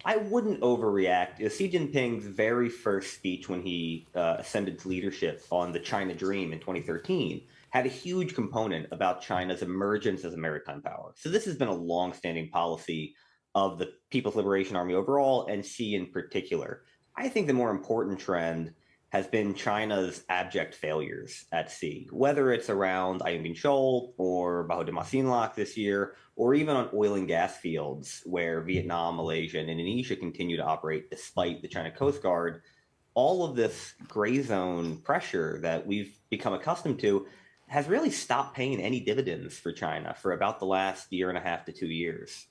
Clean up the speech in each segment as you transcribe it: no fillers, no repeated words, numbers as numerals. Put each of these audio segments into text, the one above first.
I wouldn't overreact. Xi Jinping's very first speech when he ascended to leadership on the China Dream in 2013 had a huge component about China's emergence as a maritime power. So this has been a long-standing policy of the People's Liberation Army overall and Xi in particular. I think the more important trend has been China's abject failures at sea, whether it's around Ayungin Shoal or Baho de Masinloc this year, or even on oil and gas fields where Vietnam, Malaysia, and Indonesia continue to operate despite the China Coast Guard. All of this gray zone pressure that we've become accustomed to has really stopped paying any dividends for China for about the last year and a half to 2 years.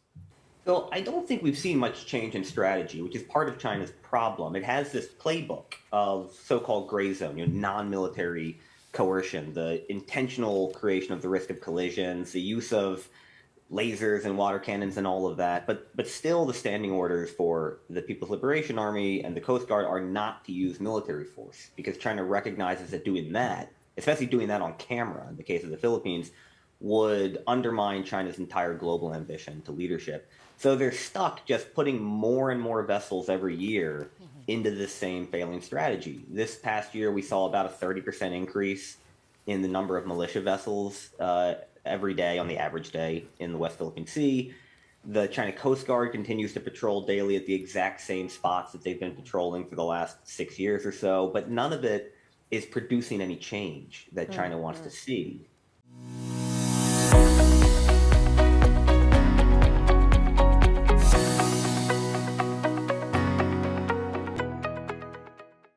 So I don't think we've seen much change in strategy, which is part of China's problem. It has this playbook of so-called gray zone, non-military coercion, the intentional creation of the risk of collisions, the use of lasers and water cannons and all of that. But still, the standing orders for the People's Liberation Army and the Coast Guard are not to use military force because China recognizes that doing that, especially doing that on camera in the case of the Philippines, would undermine China's entire global ambition to leadership. So they're stuck just putting more and more vessels every year into this same failing strategy. This past year, we saw about a 30% increase in the number of militia vessels every day on the average day in the West Philippine Sea. The China Coast Guard continues to patrol daily at the exact same spots that they've been patrolling for the last 6 years or so, but none of it is producing any change that China wants to see.